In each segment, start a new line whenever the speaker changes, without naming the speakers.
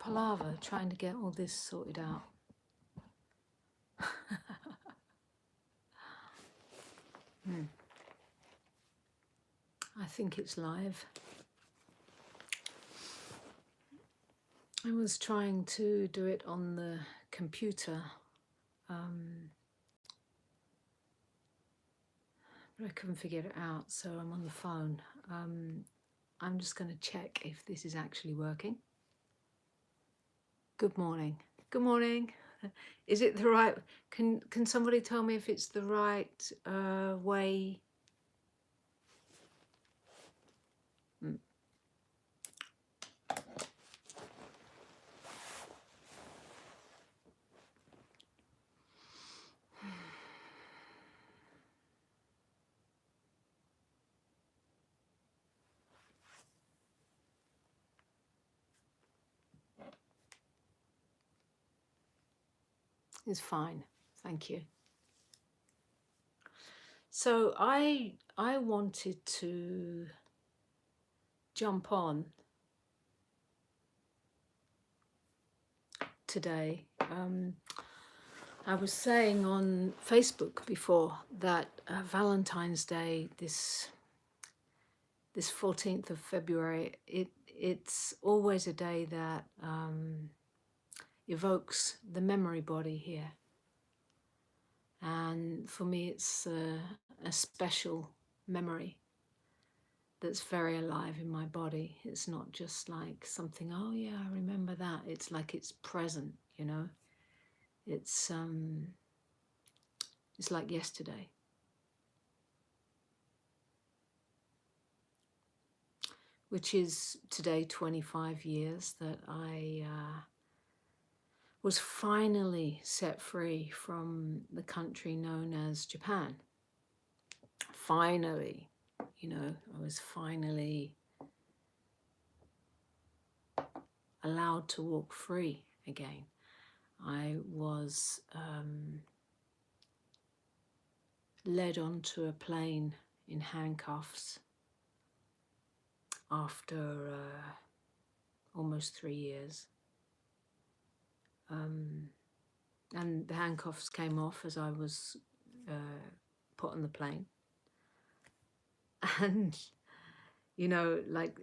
palaver trying to get all this sorted out. I think it's live. I was trying to do it on the computer, but I couldn't figure it out, so I'm on the phone. I'm just going to check if this is actually working. Good morning. Good morning. Is it the right? Can somebody tell me if it's the right way? It's fine. Thank you. So I wanted to jump on today. I was saying on Facebook before that Valentine's Day, this 14th of February, it's always a day that evokes the memory body here. And for me, it's a special memory that's very alive in my body. It's not just like something, oh yeah, I remember that. It's like it's present, you know. It's like yesterday. Which is today 25 years that I was finally set free from the country known as Japan. Finally, you know, I was finally allowed to walk free again. I was led onto a plane in handcuffs after almost 3 years. And the handcuffs came off as I was put on the plane. And, you know, like,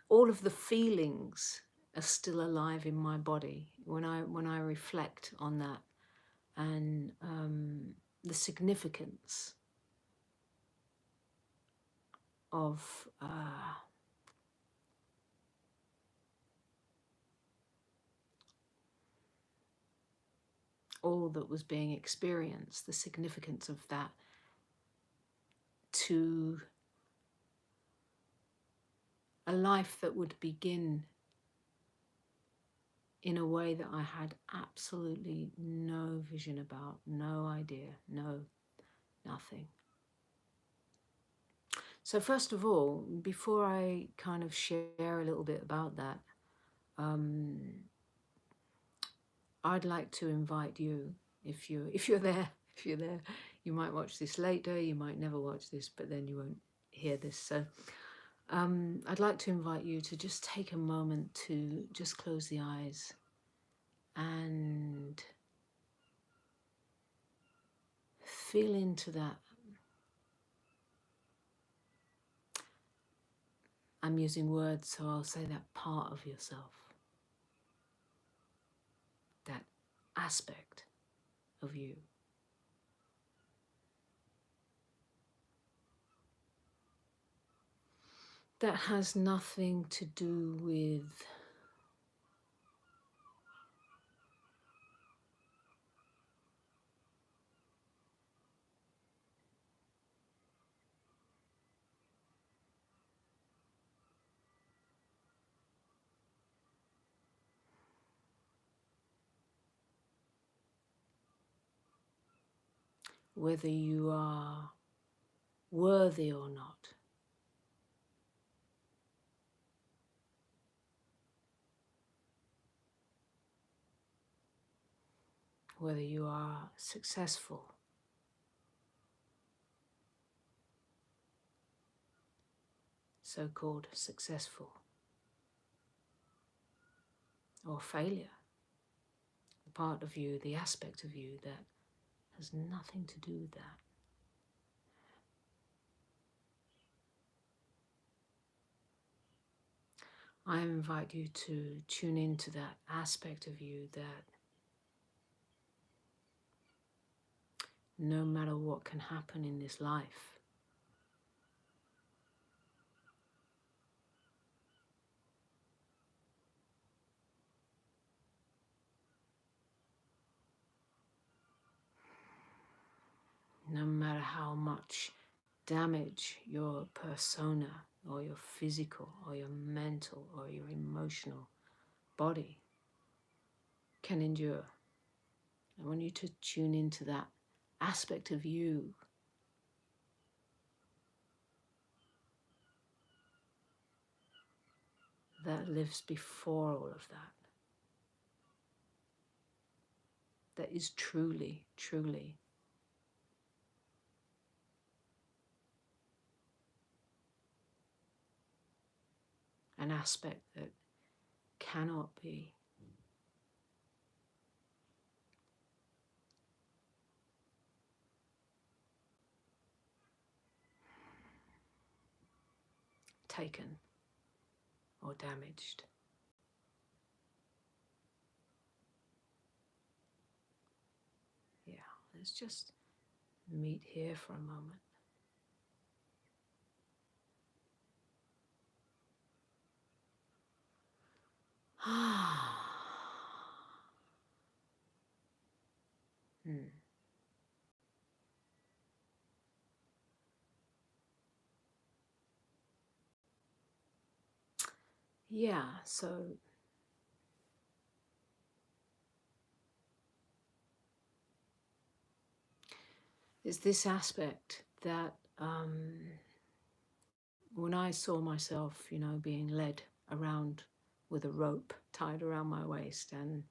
all of the feelings are still alive in my body when I reflect on that, and the significance of all that was being experienced, the significance of that to a life that would begin in a way that I had absolutely no vision about, no idea, nothing. So first of all, before I kind of share a little bit about that, I'd like to invite you, if you're there, you might watch this later, you might never watch this, but then you won't hear this. So I'd like to invite you to just take a moment to just close the eyes and feel into that. I'm using words, so I'll say that part of yourself, that aspect of you. That has nothing to do with whether you are worthy or not. Whether you are successful so-called successful, or failure, the part of you, the aspect of you that has nothing to do with that. I invite you to tune into that aspect of you that no matter what can happen in this life, no matter how much damage your persona or your physical or your mental or your emotional body can endure. I want you to tune into that aspect of you that lives before all of that, that is truly, truly an aspect that cannot be taken or damaged. Yeah, let's just meet here for a moment. Hmm. Yeah, so it's this aspect that when I saw myself, being led around with a rope tied around my waist and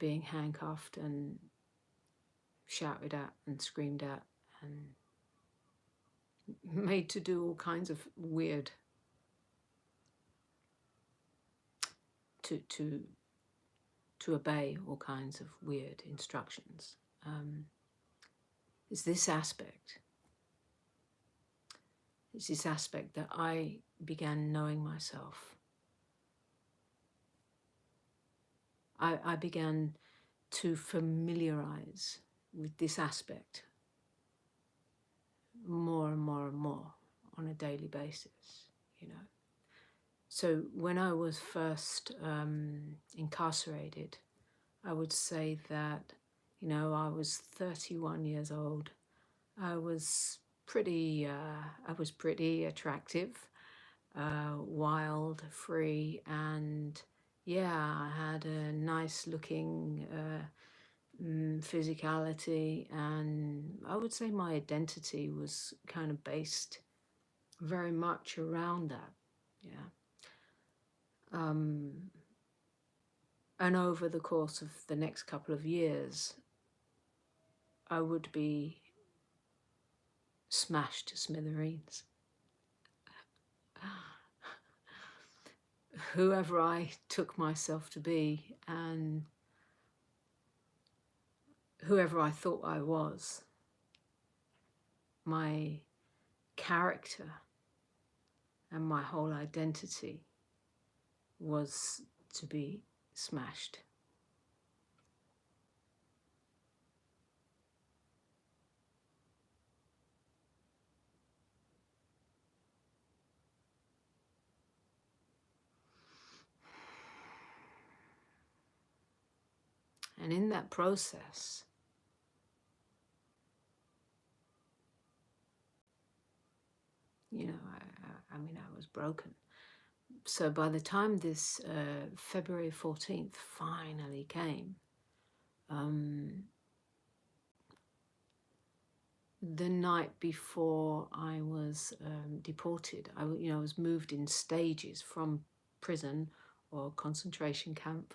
being handcuffed and shouted at and screamed at and made to do all kinds of weird to obey all kinds of weird instructions. It's this aspect. It's this aspect that I began knowing myself. I began to familiarize with this aspect more and more and more on a daily basis, So when I was first incarcerated, I would say that, I was 31 years old. I was pretty attractive, wild, free, and I had a nice looking physicality, and I would say my identity was kind of based very much around that. And over the course of the next couple of years, I would be smashed to smithereens. Whoever I took myself to be and whoever I thought I was, my character and my whole identity was to be smashed. And in that process, I was broken. So by the time this February 14th finally came, the night before I was deported, I was moved in stages from prison or concentration camp,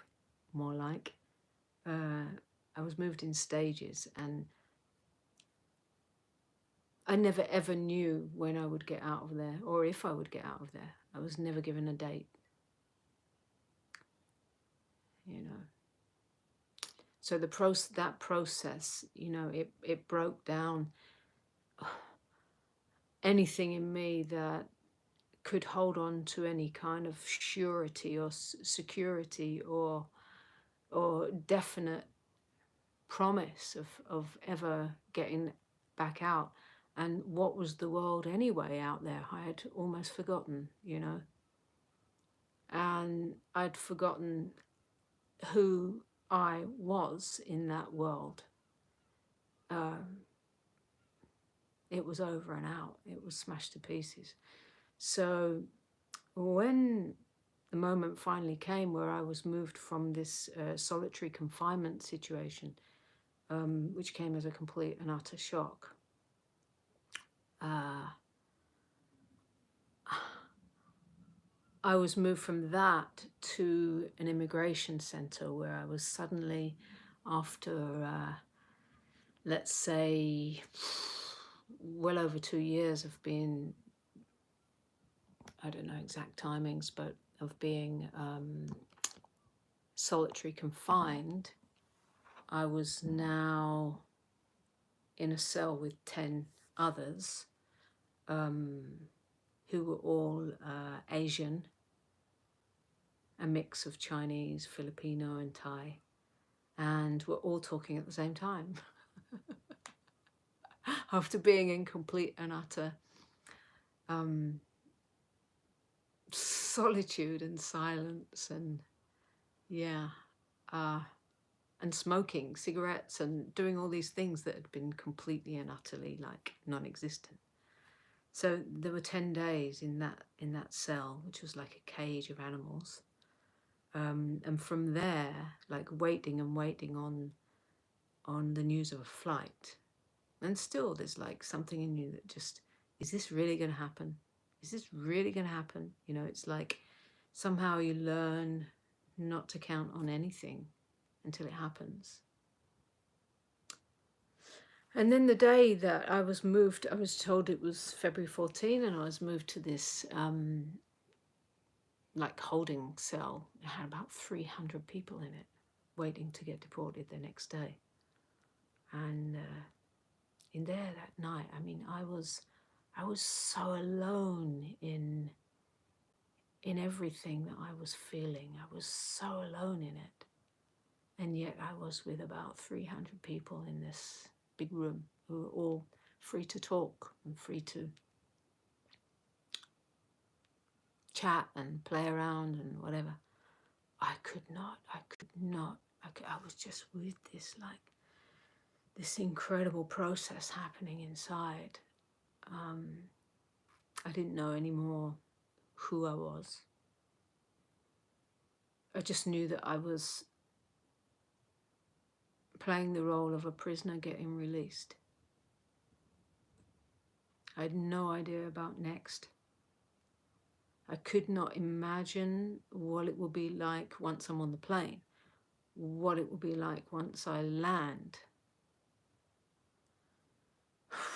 more like. I was moved in stages, and I never ever knew when I would get out of there or if I would get out of there. I was never given a date, you know. So that process, you know, it broke down anything in me that could hold on to any kind of surety or security or definite promise of ever getting back out. And what was the world anyway out there? I had almost forgotten, you know. And I'd forgotten who I was in that world. It was over and out. It was smashed to pieces. So when the moment finally came where I was moved from this solitary confinement situation, which came as a complete and utter shock, I was moved from that to an immigration center where I was suddenly, after, let's say, well over 2 years of being, I don't know exact timings, but of being solitary confined, I was now in a cell with 10 others who were all Asian, a mix of Chinese, Filipino and Thai, and we're all talking at the same time. After being in complete and utter solitude and silence and and smoking cigarettes and doing all these things that had been completely and utterly like non-existent. So there were 10 days in that cell, which was like a cage of animals. And from there, like waiting on the news of a flight. And still there's like something in you that just, is this really going to happen? Is this really going to happen? You know, it's like somehow you learn not to count on anything until it happens. And then the day that I was moved, I was told it was February 14, and I was moved to this like holding cell. It had about 300 people in it waiting to get deported the next day. And in there that night, I mean, I was so alone in everything that I was feeling. I was so alone in it. And yet I was with about 300 people in this big room who were all free to talk and free to chat and play around and whatever. I was just with this, like, this incredible process happening inside. I didn't know anymore who I was. I just knew that I was playing the role of a prisoner getting released. I had no idea about next. I could not imagine what it will be like once I'm on the plane, what it will be like once I land,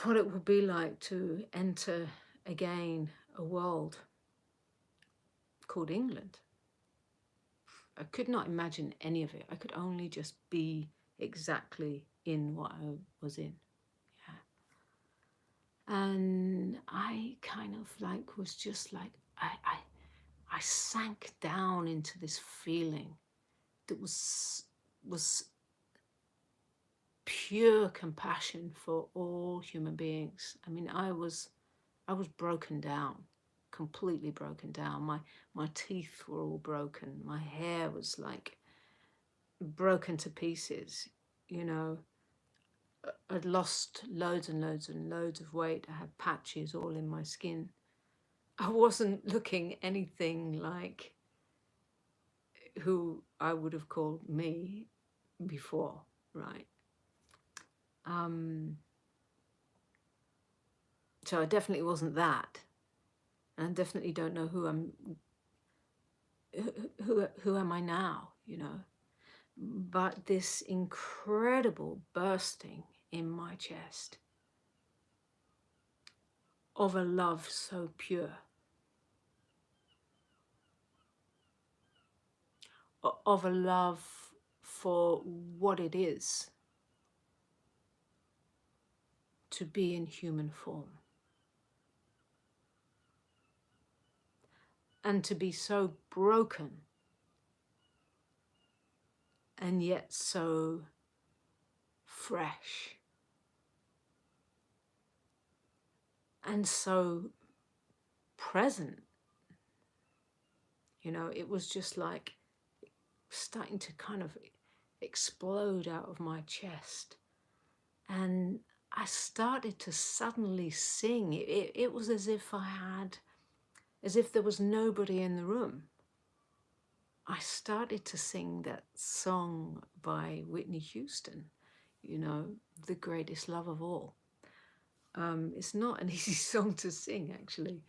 what it will be like to enter again a world called England. I could not imagine any of it. I could only just be exactly in what I was in. Yeah. And I kind of like was just like, I sank down into this feeling that was pure compassion for all human beings. I mean, I was broken down, completely broken down. My teeth were all broken. My hair was like broken to pieces, you know. I'd lost loads and loads and loads of weight. I had patches all in my skin. I wasn't looking anything like who I would have called me before, right? So I definitely wasn't that. And I definitely don't know who am I now, you know? But this incredible bursting in my chest, of a love so pure, of a love for what it is to be in human form, and to be so broken and yet so fresh and so present. You know, it was just like starting to kind of explode out of my chest. And I started to suddenly sing. It was as if as if there was nobody in the room. I started to sing that song by Whitney Houston, you know, The Greatest Love of All. It's not an easy song to sing, actually.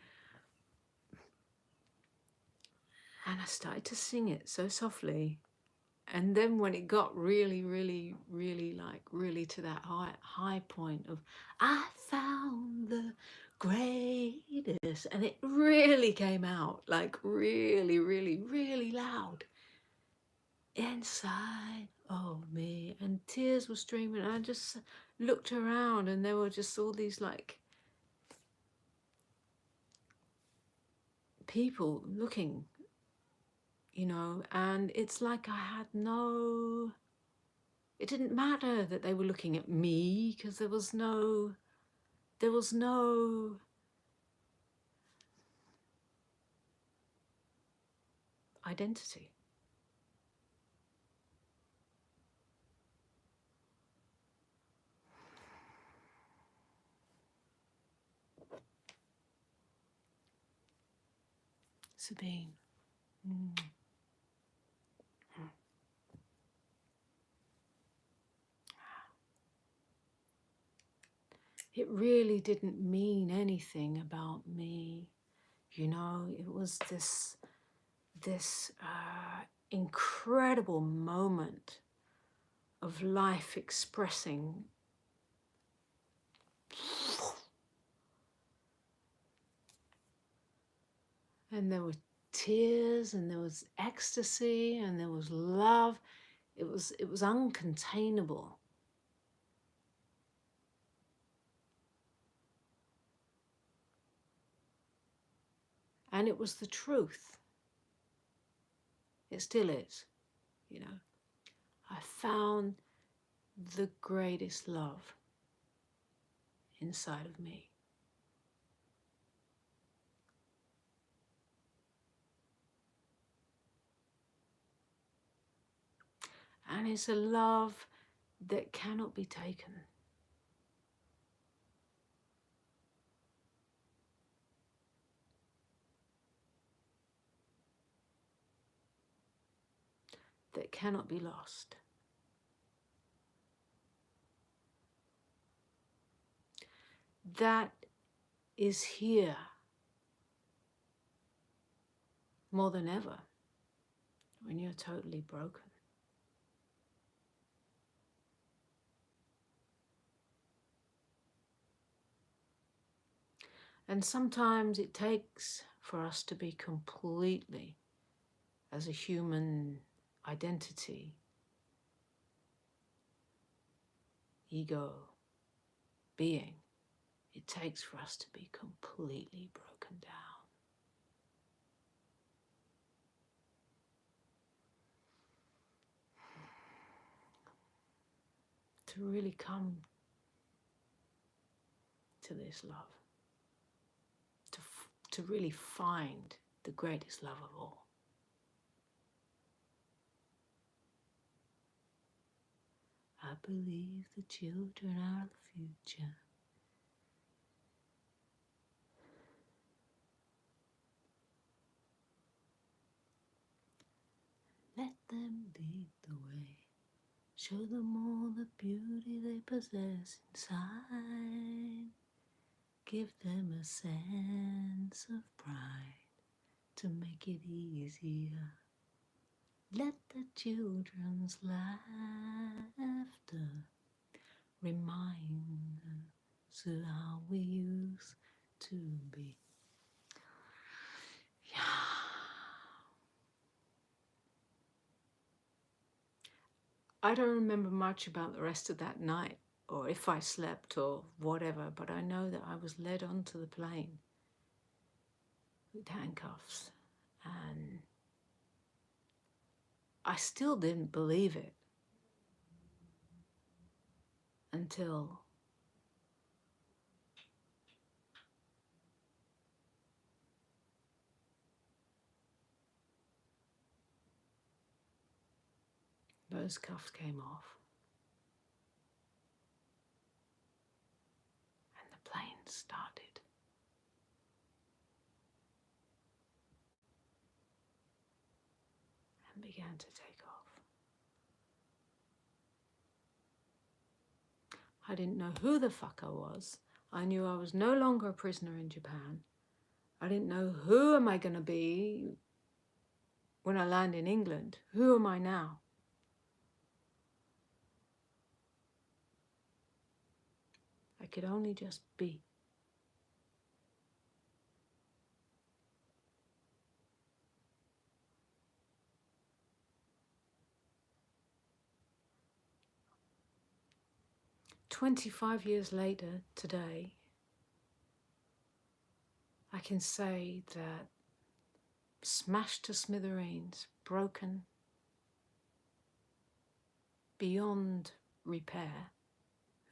And I started to sing it so softly. And then when it got really, really, really, like really to that high point of, I found the greatest, and it really came out, like really, really, really loud inside of me, and tears were streaming. I just looked around and there were just all these like people looking, you know, and it's like it didn't matter that they were looking at me, because there was no identity. Sabine. It really didn't mean anything about me, you know. It was this incredible moment of life expressing and there were tears and there was ecstasy and there was love. It was uncontainable. And it was the truth. It still is, you know. I found the greatest love inside of me. And it's a love that cannot be taken. That cannot be lost. That is here more than ever when you're totally broken. And sometimes it takes for us to be completely, as a human identity, ego, being, it takes for us to be completely broken down. To really come to this love. To really find the greatest love of all. I believe the children are the future. Let them lead the way. Show them all the beauty they possess inside. Give them a sense of pride to make it easier. Let the children's laughter remind us of how we used to be. Yeah. I don't remember much about the rest of that night, or if I slept or whatever, but I know that I was led onto the plane with handcuffs, and I still didn't believe it until those cuffs came off and the plane started. And began to take off. I didn't know who the fuck I was. I knew I was no longer a prisoner in Japan. I didn't know who am I going to be when I land in England. Who am I now? I could only just be. "25 years later, today, I can say that smashed to smithereens, broken beyond repair,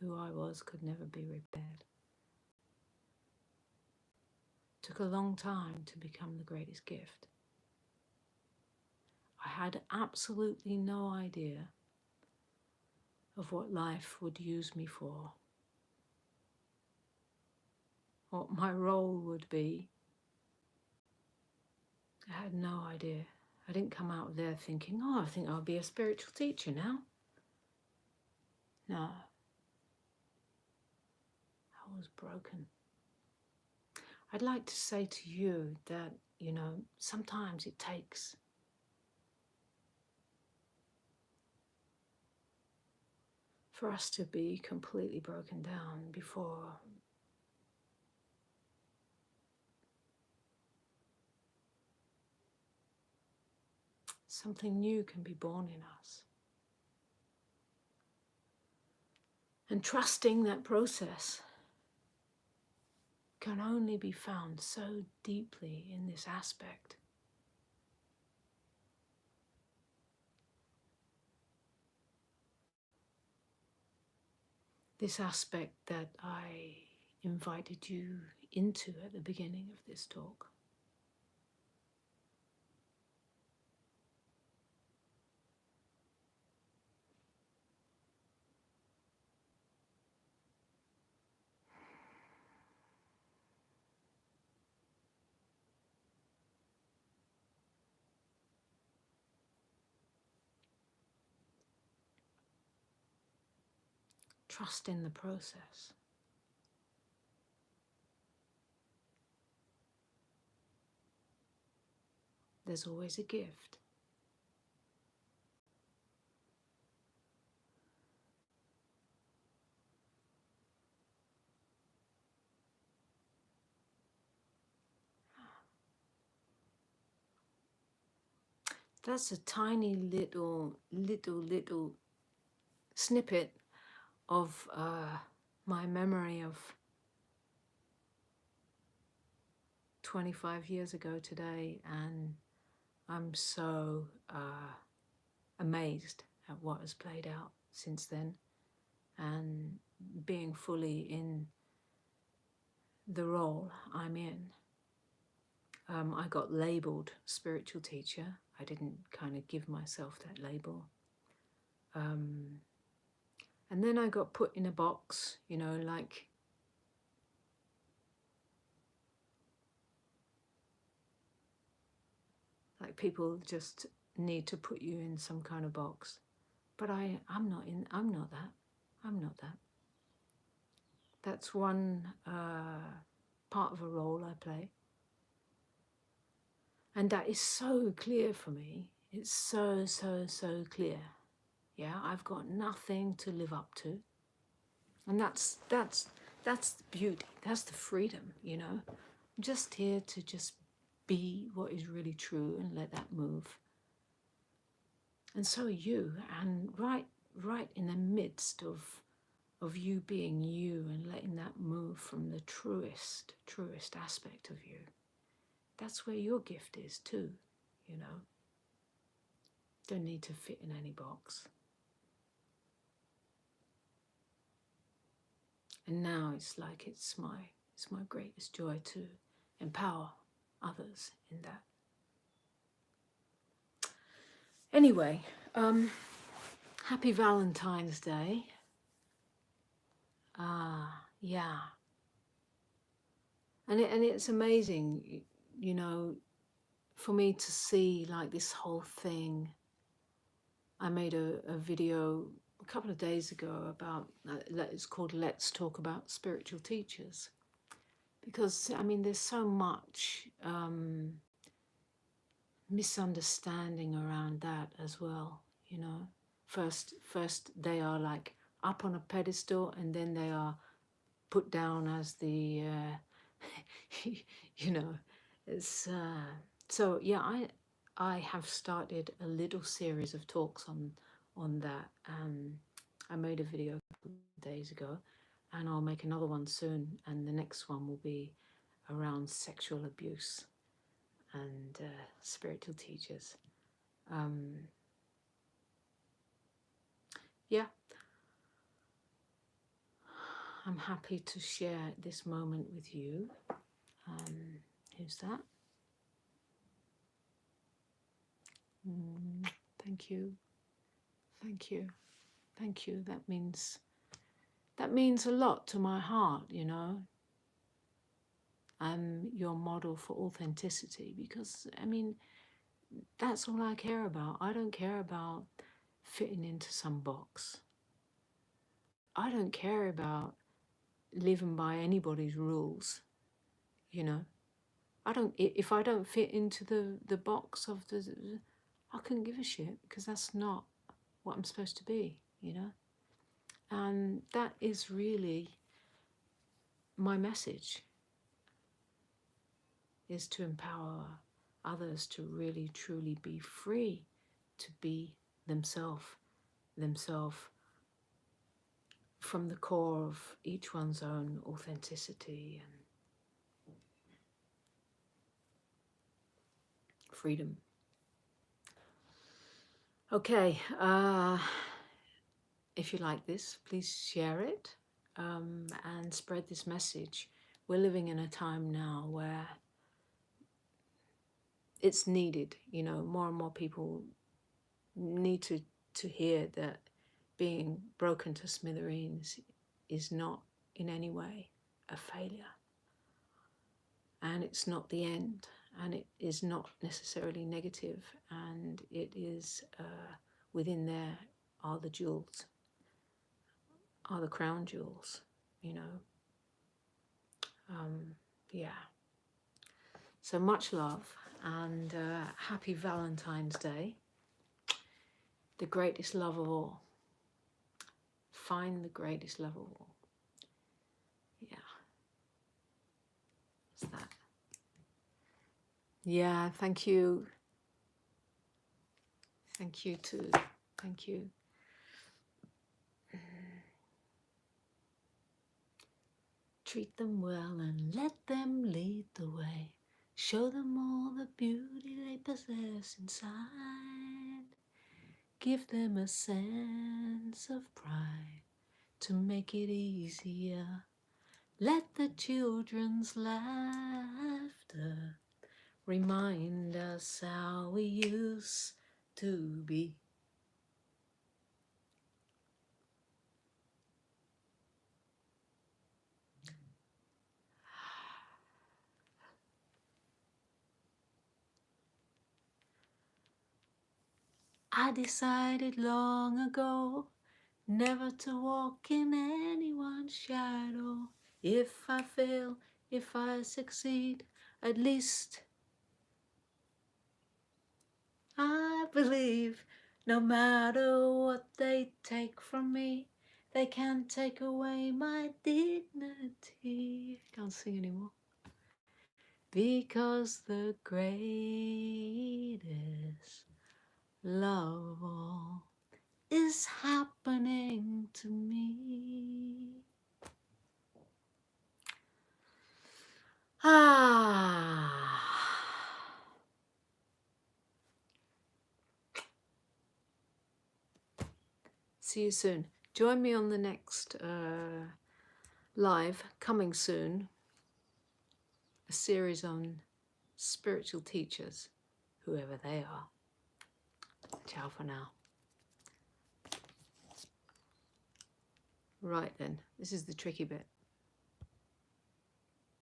who I was could never be repaired. Took a long time to become the greatest gift. I had absolutely no idea of what life would use me for, what my role would be. I had no idea. I didn't come out there thinking, oh, I think I'll be a spiritual teacher now. No. I was broken. I'd like to say to you that, sometimes it takes for us to be completely broken down before something new can be born in us. And trusting that process can only be found so deeply in this aspect. This aspect that I invited you into at the beginning of this talk. Trust in the process. There's always a gift. That's a tiny little snippet of my memory of 25 years ago today, and I'm so amazed at what has played out since then, and being fully in the role I'm in. I got labelled spiritual teacher. I didn't kind of give myself that label. And then I got put in a box, like people just need to put you in some kind of box. But I'm not that. I'm not that. That's one part of a role I play. And that is so clear for me. It's so clear. Yeah, I've got nothing to live up to. And that's That's the beauty, that's the freedom, you know. I'm just here to just be what is really true and let that move. And so are you, and right in the midst of you being you and letting that move from the truest aspect of you. That's where your gift is too, you know. Don't need to fit in any box. And now it's like it's my greatest joy to empower others in that. Anyway, happy Valentine's Day. Yeah. And it's amazing, you know, for me to see like this whole thing. I made a video a couple of days ago about, it's called Let's Talk About Spiritual Teachers. Because, I mean, there's so much misunderstanding around that as well, you know. First they are like up on a pedestal, and then they are put down as the, you know, it's, so yeah, I have started a little series of talks on that. I made a video a couple of days ago, and I'll make another one soon, and the next one will be around sexual abuse and spiritual teachers. Yeah, I'm happy to share this moment with you. Who's that? Thank you, thank you, thank you. That means a lot to my heart, you know. I'm your model for authenticity, because, I mean, that's all I care about. I don't care about fitting into some box. I don't care about living by anybody's rules, you know. If I don't fit into the box of I couldn't give a shit, because that's not what I'm supposed to be, you know. And that is really my message, is to empower others to really truly be free to be themselves from the core of each one's own authenticity and freedom. Okay, if you like this, please share it, and spread this message. We're living in a time now where it's needed, you know. More and more people need to hear that being broken to smithereens is not in any way a failure, and it's not the end, and it is not necessarily negative, and it is within there are the jewels, are the crown jewels, you know. Yeah, so much love, and happy Valentine's Day. The greatest love of all. Find the greatest love of all. Yeah. What's that? Yeah, thank you. Thank you too. Thank you. Treat them well and let them lead the way. Show them all the beauty they possess inside. Give them a sense of pride to make it easier. Let the children's laughter remind us how we used to be. I decided long ago never to walk in anyone's shadow. If I fail, if I succeed, at least I believe, no matter what they take from me, They can't take away my dignity. Can't sing anymore. Because the greatest love of all is happening to me. Ah. See you soon. Join me on the next live, coming soon. A series on spiritual teachers, whoever they are. Ciao for now. Right then, this is the tricky bit.